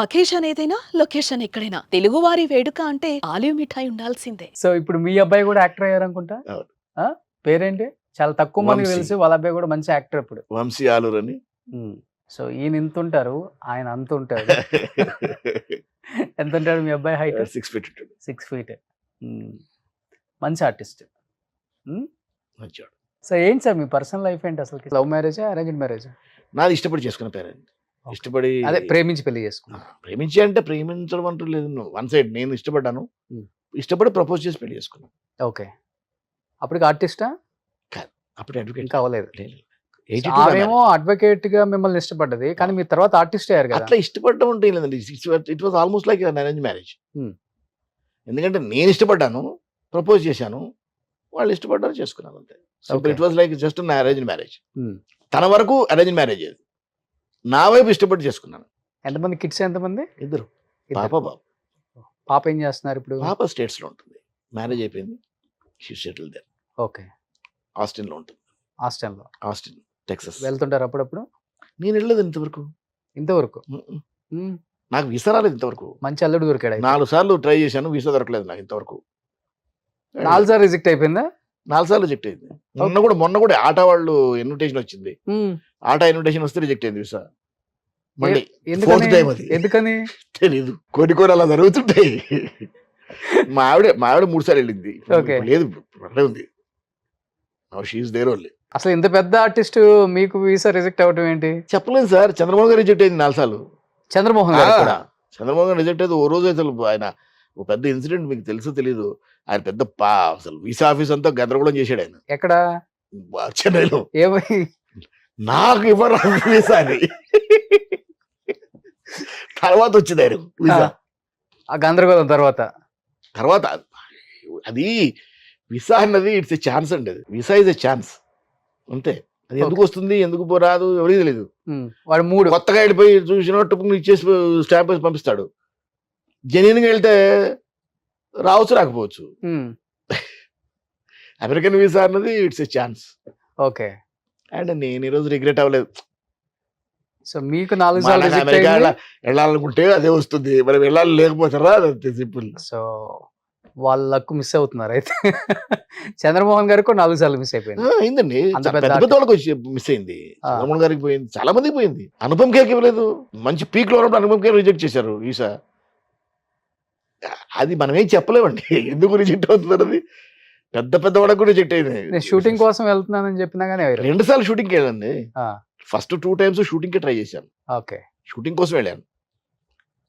Occasion ఏదైనా location ఎక్కడైనా తెలుగువారి వేడుక అంటే ఆలివ్ మిఠాయి ఉండాల్సిందే. సో ఇప్పుడు మీ అబ్బాయి కూడా యాక్టర్ అయ్యారనుకుంటా. అవును. ఆ? పేరేంటి? చాలా తక్కువ మందికి వంశీ. తెలుసు. వాళ్ళ అబ్బాయి కూడా మంచి యాక్టర్ ఇప్పుడు. వంశీ ఆలూర్ అని సో ఈయన ఇంత ఉంటారు, ఆయన అంత ఉంటాడు. ఎంత ఉంటాడు మీ అబ్బాయి హైట్? 6 feet ఉంటాడు. 6 feet. మంచి ఆర్టిస్ట్. మంచివాడు. సో ఏంటి సార్ మీ పర్సనల్ లైఫ్ ఏంటి అసలు? లవ్ మ్యారేజా, అరేంజ్డ్ మ్యారేజా? నాది ఇష్టపడి చేసుకున్న పేరెంట్. ఇష్టపడి అదే ప్రేమించి పెళ్లి చేసుకున్నా. ప్రేమించి అంటే ప్రేమించడం అంటూ లేదు. వన్ సైడ్ నేను ఇష్టపడ్డాను. Hmm. ఇష్టపడి ప్రపోజ్ చేసి పెళ్లి చేసుకున్నాను. ఓకే. అప్పటికి ఆర్టిస్టా? అప్పుడు అడ్వకేట్ ఇంకా అవ్వలేదు. లేదు. ఆమెమో అడ్వకేట్ గా మిమ్మల్ని ఇష్టపడ్డది, కానీ మీ తర్వాత ఆర్టిస్ట్ అయ్యారు కదా. అట్లా ఇష్టపడడం అంటే ఏం లేదండి. It was almost like arrange marriage. ఎందుకంటే నేను ఇష్టపడ్డాను, ప్రపోజ్ చేశాను, వాళ్ళు ఇష్టపడ్డారు, చేసుకున్నాను అంతే. It was like just an arrange marriage. తన వరకు అరేంజ్ మ్యారేజ్. నా వైపు ఇష్టపడి చేసుకున్నాను. ఎంతమంది కిడ్స్? ఎంతమంది? ఇద్దరు, పాప బాబు. పాప ఏం చేస్తున్నారు ఇప్పుడు? పాప స్టేట్స్ లో ఉంటుంది. మ్యారేజ్ అయిపోయింది. She settle there. Okay. Austin లో ఉంటుంది. హాస్టల్లో. Austin, Texas. వెళ్తుంటారు అప్పుడప్పుడు? నేను వెళ్ళలేదు ఇంతవరకు. ఇంతవరకు నాకు వీసా రాలేదు ఇంతవరకు. మంచి అల్లుడు దొరికాడు. 4 సార్లు ట్రై చేశాను, వీసా దొరకలేదు నాకు ఇంతవరకు. 4 సార్లు రిజెక్ట్ అయిపోయిందా? 4 సార్లు రిజెక్ట్ అయింది. మొన్న కూడా ఆటా వాళ్ళు ఇన్విటేషన్ వచ్చింది. ఆటా ఇన్విటేషన్ వస్తే రిజెక్ట్ అయింది వీసా. మళ్ళీ ఫోర్త్ టైం అది. ఎందుకని తెలీదు. కొన్ని అలా జరుగుతుంటాయి. మా ఆవిడ 3 సార్లు వెళ్ళింది. లేదు ఉంది. She is there only. అసలు ఇంత పెద్ద ఆర్టిస్ట్ మీకు వీసా రిజెక్ట్ అవ్వడం ఏంటి? చెప్పలేదు సార్. చంద్రమోహన్ గారు రిజెక్ట్ అయింది 4 సార్లు. చంద్రమోహన్ గారు కూడా? చంద్రమోహన్ గారు రిజెక్ట్ అయితే ఓ రోజు అసలు ఆయన ఒక పెద్ద ఇన్సిడెంట్, మీకు తెలుసో తెలీదు. ఆయన పెద్ద అసలు వీసా ఆఫీస్ అంతా గందరగోళం చేశాడు ఆయన. ఎక్కడ? చెన్నైలో. ఏమై? నాకు ఇవ్వరు వీసా అని. తర్వాత వచ్చింది ఆయన వీసా. ఆ గందరగోళం తర్వాత అది వీసా అన్నది ఇట్స్ ఎ ఛాన్స్ అండి. అది వీసా ఇస్ ఎ ఛాన్స్ అంతే. అది ఎందుకు వస్తుంది, ఎందుకు రాదు ఎవరికి తెలియదు. వాడు 3 కొత్తగా వెళ్ళిపోయి చూసినట్టు ఇచ్చేసి స్టాంప్ వేసి పంపిస్తాడు. జెన్యున్ గా వెళ్తే రావచ్చు, రాకపోవచ్చు. అమెరికన్ వీసా అన్నది it's a chance. Okay. And నేను ఈరోజు రిగ్రెట్ అవ్వలేదు. సో మీకు 4 సార్లు అమెరికా వెళ్ళాలనుకుంటే అదే వస్తుంది, మనం వెళ్ళాలి లేకపోతారా, అంతే సింపుల్. సో వాళ్ళ లక్ మిస్ అవుతున్నారు అయితే. చంద్రమోహన్ గారికి 4 సార్లు మిస్ అయిపోయింది. అయిందండి. పెద్ద పెద్ద వాళ్ళకి మిస్ అయింది. చంద్రమోహన్ గారికి పోయింది, చాలా మందికి పోయింది. అనుపమ్ ఖేర్కి ఇవ్వలేదు. మంచి పీక్ లో ఉన్నప్పుడు అనుపమ్ ఖేర్ రిజెక్ట్ చేశారు వీసా. అది మనం ఏం చెప్పలేమండి ఎందుకు రిజెక్ట్ అవుతుంది అన్నది. పెద్ద పెద్ద వాళ్ళకు కూడా రిజెక్ట్ అయింది. నేను షూటింగ్ కోసం వెళ్తున్నానని చెప్పినా కానీ 2 సార్లు షూటింగ్కి వెళ్ళండి. ఫస్ట్ 2 times షూటింగ్ కి ట్రై చేశాను. ఓకే. షూటింగ్ కోసం వెళ్ళాను,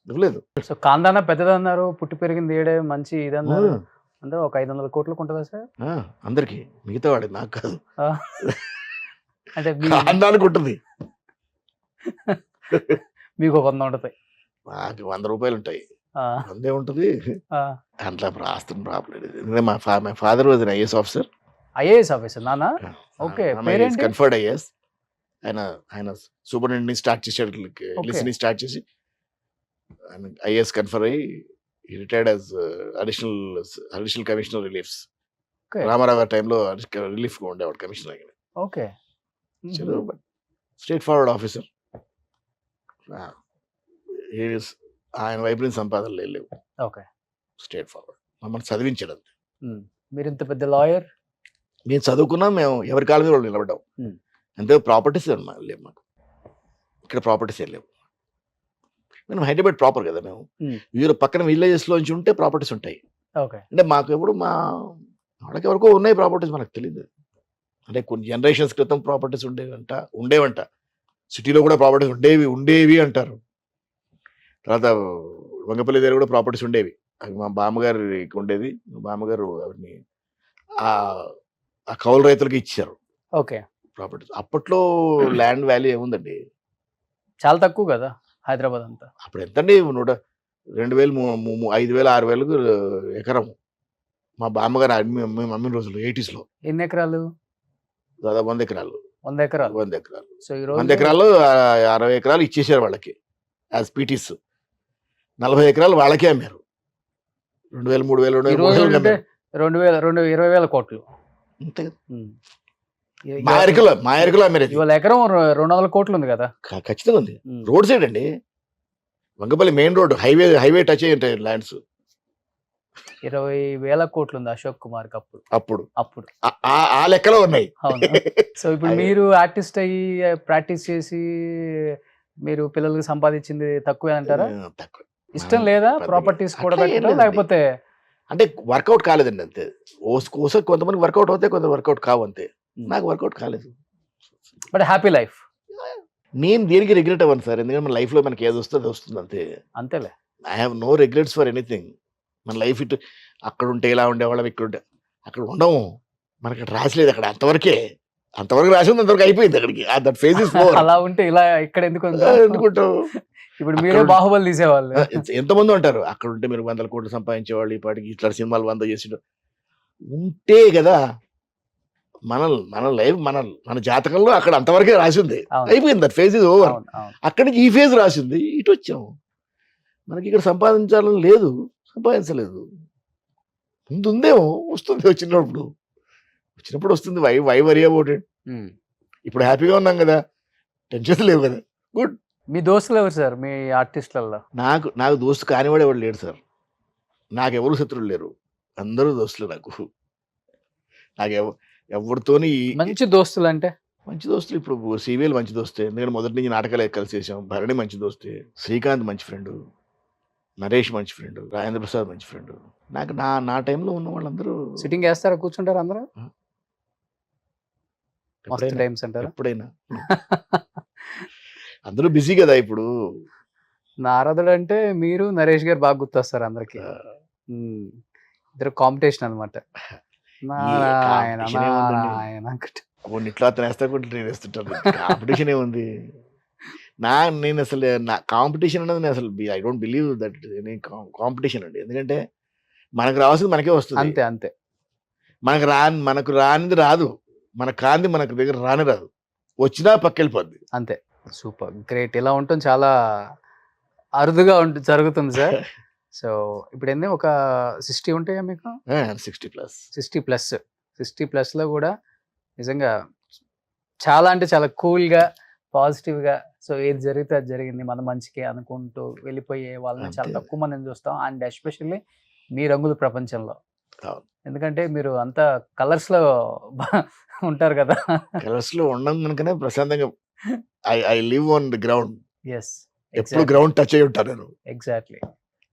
ఇవ్వలేదు. సో కాందానా పెద్దదన్నారు, పుట్టి పెరిగింది ఏడే, మంచి ఇదన్నారు. అందరూ ఒక 500 కోట్లకు ఉంటుందా సార్? అందరికి, మిగతా వాడి నాకు కాదు. అంటే కాందానికి ఉంటుంది. మీకు 100 ఉంటుంది. నాకు 100 రూపాయలు ఉంటాయి. అందే ఉంటుంది. అట్లా రాస్తున్న problem. My father was IAS officer. IAS officer నాన్న? ఓకే. Conferred IAS. ఆయన సూపరింటెండెంట్ స్టార్ట్ చేసాడు, లిస్నింగ్ స్టార్ట్ చేసి ఐఏఎస్ కన్ఫర్ అయ్యి retired as additional commissioner reliefs. Rama Rao గారి టైంలో రిలీఫ్ గా ఉండేవాడు commissioner. Okay. Straight forward officer. ఆయన వైపు నుంచి సంపాదనలు లేవు. ఓకే. Straight forward. మమ్మల్ని చదివించాడు అంతే. మీరు ఇంత పెద్ద లాయర్. మేము చదువుకున్నాం, మేము ఎవరి కాళ్ళ మీద వాళ్ళు నిలబడ్డాం అంతే. ప్రాపర్టీస్ లేవు మాకు ఇక్కడ. ప్రాపర్టీస్ ఏం లేవు. మనం హైదరాబాద్ ప్రాపర్ కదా. మేము వీరు పక్కన విలేజెస్ లోంచి ఉంటే ప్రాపర్టీస్ ఉంటాయి. అంటే మాకు ఎప్పుడు వాళ్ళకి ఎవరికో ఉన్నాయి ప్రాపర్టీస్, మనకు తెలియదు. అంటే కొన్ని జనరేషన్స్ క్రితం ప్రాపర్టీస్ ఉండేవంట. సిటీలో కూడా ప్రాపర్టీస్ ఉండేవి అంటారు. తర్వాత వంగపల్లి దగ్గర కూడా ప్రాపర్టీస్ ఉండేవి. అవి మా బామ్మగారికి ఉండేది. మా బామ్మగారు అవన్నీ ఆ కౌలు రైతులకి ఇచ్చారు. ఓకే. ప్రాపర్టీస్. అప్పట్లో ల్యాండ్ వాల్యూ ఏముందండి, చాలా తక్కువ కదా హైదరాబాద్ అంతా. అప్పుడు ఎంతండి, 2,000 5,000 6,000 ఎకరం. మా బామ్మగారు అమ్మిన రోజులు 80s లో. ఎన్ని ఎకరాలు? దాదాపు 100 ఎకరాలు. 100 ఎకరాలు. 100 ఎకరాలు. సో ఈ రోజు 100 ఎకరాలు 60 ఎకరాలు ఇచ్చేసారు వాళ్ళకి యాజ్ పీటీస్. 40 ఎకరాలు వాళ్ళకే అమ్మారు. 2,000 3,000 20,000 కోట్లు. అంతే కదా. మా ఎరుకలో అమ్మారు. ఇవాళ ఎకరం 200 కోట్లు ఉంది కదా. ఖచ్చితంగా ఉంది. రోడ్ సైడ్ అండి. Vangapalli main road highway touch అయ్యి ఉంటాయి ల్యాండ్స్ 20,000 కోట్లు ఉంది అశోక్ కుమార్ కి అప్పుడు అప్పుడు ఆ లెక్కలో ఉన్నాయి. అవును. సో ఇప్పుడు మీరు ఆర్టిస్ట్ అయ్యి ప్రాక్టీస్ చేసి మీరు పిల్లలకి సంపాదించింది తక్కువే అంటారా? తక్కువ. ఇష్టం లేదా ప్రాపర్టీస్ కూడా అట్లా ఏం పెట్టడం, లేదండి. లేకపోతే అంటే వర్కౌట్ కాలేదండి అంతే. ఓసారి కొంతమంది వర్కౌట్ అవుతాయి, కొంత వర్కౌట్ కావు అంతే. నాకు వర్కౌట్ కాలేదు. బట్ హ్యాపీ లైఫ్ నేను దేనికి రిగ్రెట్ అవ్వను సార్, ఎందుకంటే మన లైఫ్లో మనకి ఏది వస్తుంది అది వస్తుంది అంతే. అంతేలే. I have no regrets for anything. మన లైఫ్ ఇటు అక్కడ ఉంటే ఇలా ఉండేవాళ్ళం, ఇక్కడ ఉంటే అక్కడ ఉండము. మనకి రాసలేదు అక్కడ, అంతవరకు రాసి ఉంది, అంతవరకు అయిపోయింది అక్కడికి. That phase is over. అలా ఉంటే ఇలా ఇక్కడ ఎందుకు ఎందుకుంటావు? ఇప్పుడు మీరే బాహుబలి తీసేవాళ్ళు. ఎంతమంది ఉంటారు అక్కడ ఉంటే, మీరు 100 కోట్లు సంపాదించేవాళ్ళు, ఈ పాటికి ఇట్లా సినిమాలు 100 చేసి ఉంటే కదా. మన లైఫ్ మన జాతకంలో అక్కడ అంతవరకే రాసింది, అయిపోయింది. That phase is over. అక్కడి నుంచి ఈ ఫేజ్ రాసింది, ఇటు వచ్చాము. మనకి ఇక్కడ సంపాదించాలని లేదు, సంపాదించలేదు. ముందు ఉందేమో, వస్తుంది వచ్చినప్పుడు వస్తుంది. Why worry about it. ఇప్పుడు హ్యాపీగా ఉన్నాం కదా, టెన్షన్స్ లేవు కదా, గుడ్. మీ దోస్తులు ఎవరు సార్ మీ ఆర్టిస్టులలో? నాకు దోస్తు కానివాడు ఎవరు లేడు సార్. నాకు ఎవరు శత్రువులు లేరు, అందరూ దోస్తులు. నాకు ఎవరితోని మంచి దోస్తులు అంటే? మంచి దోస్తులు ఇప్పుడు సివిఎల్ మంచి దోస్తే, ఎందుకంటే మొదటి నుంచి నాటకాలు కలిసి చేసాం. భరణి మంచి దోస్తే, శ్రీకాంత్ మంచి ఫ్రెండ్, నరేష్ మంచి ఫ్రెండ్, రాజేంద్ర ప్రసాద్ మంచి ఫ్రెండ్. నాకు నా టైంలో ఉన్న వాళ్ళందరూ సిట్టింగ్ వేస్తారా, కూర్చుంటారు అందరూ? టైమ్స్ అంటారు ఎప్పుడైనా. అందరూ బిజీ కదా ఇప్పుడు. నారదుడు అంటే మీరు నరేష్ గారు బాగా గుర్తొస్తారు అందరికి. ఇద్దరు కాంపిటీషన్ అనమాట. ఇట్లా అతను వేస్తా కొంటే నేను వేస్తుంటాను. కాంపిటీషన్ ఏముంది? నేను అసలు నా కాంపిటీషన్ అనేది అసలు I don't believe that any competition అండి. ఎందుకంటే మనకు రావాల్సింది మనకే వస్తుంది, అంతే. మనకు రానిది రాదు, మనకు కాంది మనకు దగ్గర రాదు, వచ్చినా పక్కెళ్ళిపోద్ది అంతే. Super great. ఇలా ఉండటం చాలా అరుదుగా జరుగుతుంది సార్. సో ఇప్పుడు ఏంది ఒక 60 ఉంటాయా మీకు? 60+ లో కూడా నిజంగా చాలా అంటే చాలా కూల్గా, పాజిటివ్గా, సో ఏది జరిగితే అది జరిగింది మన మంచికి అనుకుంటూ వెళ్ళిపోయే వాళ్ళని చాలా తక్కువ మందిని చూస్తాం. అండ్ ఎస్పెషల్లీ మీ రంగుల ప్రపంచంలో, ఎందుకంటే మీరు అంతా కలర్స్లో ఉంటారు కదా. కలర్స్లో ఉండడం కనుకనే ప్రశాంతంగా I live on the ground. Yes, ఎప్పుడు గ్రౌండ్ టచ్ అయ్యి ఉంటాను నేను. ఎగ్జాక్ట్లీ.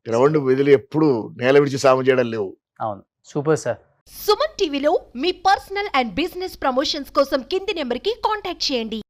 గ్రౌండ్ వదిలి ఎప్పుడు నేల విడిచి సాగు చేయడం లేవు. అవును, సూపర్ సార్. సుమన్ టీవీలో మీ పర్సనల్ అండ్ బిజినెస్ ప్రమోషన్స్ కోసం కింది నెంబర్కి కాంటాక్ట్ చేయండి.